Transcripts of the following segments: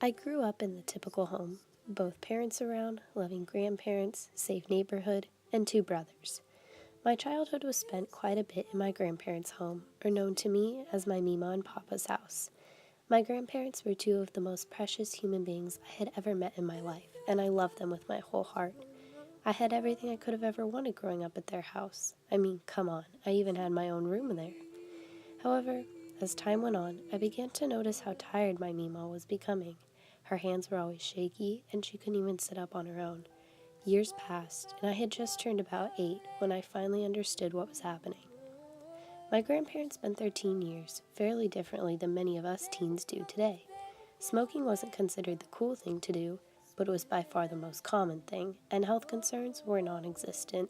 I grew up in the typical home, both parents around, loving grandparents, safe neighborhood, and two brothers. My childhood was spent quite a bit in my grandparents' home, or known to me as my Mima and Papa's house. My grandparents were two of the most precious human beings I had ever met in my life, and I loved them with my whole heart. I had everything I could have ever wanted growing up at their house. I mean, come on, I even had my own room there. However, as time went on, I began to notice how tired my Mima was becoming. Her hands were always shaky, and she couldn't even sit up on her own. Years passed, and I had just turned about 8 when I finally understood what was happening. My grandparents spent their teen years fairly differently than many of us teens do today. Smoking wasn't considered the cool thing to do, but it was by far the most common thing, and health concerns were non-existent.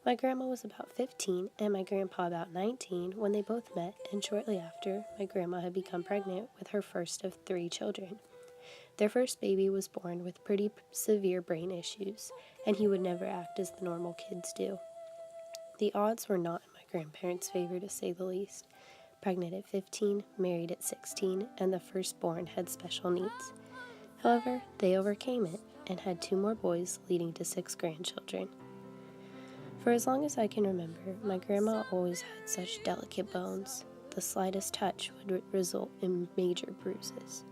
My grandma was about 15 and my grandpa about 19 when they both met, and shortly after, my grandma had become pregnant with her first of 3 children. Their first baby was born with pretty severe brain issues, and he would never act as the normal kids do. The odds were not in my grandparents' favor, to say the least. Pregnant at 15, married at 16, and the firstborn had special needs. However, they overcame it and had 2 more boys, leading to 6 grandchildren. For as long as I can remember, my grandma always had such delicate bones. The slightest touch would result in major bruises.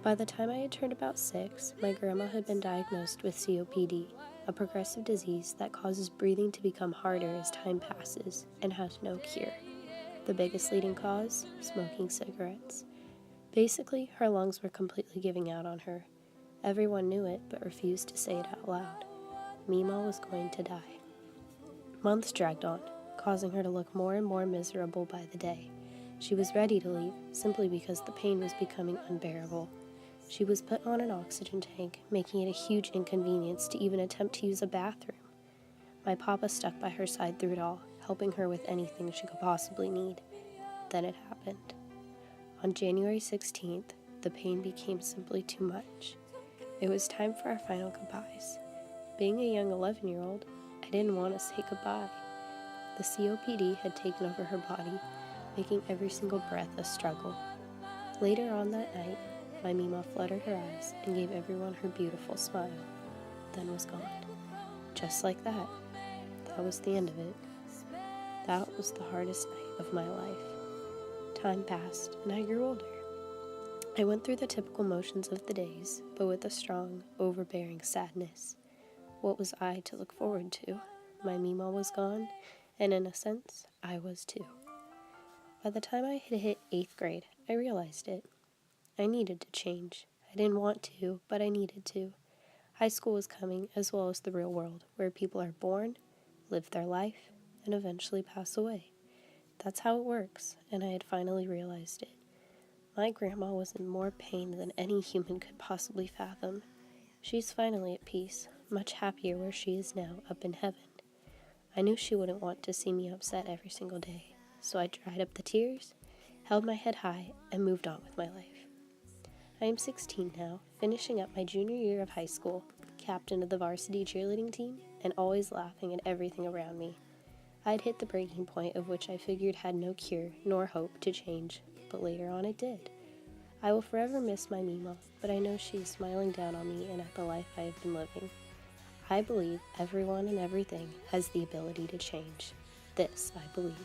By the time I had turned about 6, my grandma had been diagnosed with COPD, a progressive disease that causes breathing to become harder as time passes and has no cure. The biggest leading cause? Smoking cigarettes. Basically, her lungs were completely giving out on her. Everyone knew it, but refused to say it out loud. Mima was going to die. Months dragged on, causing her to look more and more miserable by the day. She was ready to leave, simply because the pain was becoming unbearable. She was put on an oxygen tank, making it a huge inconvenience to even attempt to use a bathroom. My papa stuck by her side through it all, helping her with anything she could possibly need. Then it happened. On January 16th, the pain became simply too much. It was time for our final goodbyes. Being a young 11-year-old, I didn't want to say goodbye. The COPD had taken over her body, making every single breath a struggle. Later on that night, my Mima fluttered her eyes and gave everyone her beautiful smile, then was gone. Just like that. That was the end of it. That was the hardest night of my life. Time passed, and I grew older. I went through the typical motions of the days, but with a strong, overbearing sadness. What was I to look forward to? My Mima was gone, and in a sense, I was too. By the time I had hit 8th grade, I realized it. I needed to change. I didn't want to, but I needed to. High school was coming, as well as the real world, where people are born, live their life, and eventually pass away. That's how it works, and I had finally realized it. My grandma was in more pain than any human could possibly fathom. She's finally at peace, much happier where she is now, up in heaven. I knew she wouldn't want to see me upset every single day, so I dried up the tears, held my head high, and moved on with my life. I am 16 now, finishing up my junior year of high school, captain of the varsity cheerleading team, and always laughing at everything around me. I had hit the breaking point of which I figured had no cure nor hope to change, but later on it did. I will forever miss my Mima, but I know she is smiling down on me and at the life I have been living. I believe everyone and everything has the ability to change. This I believe.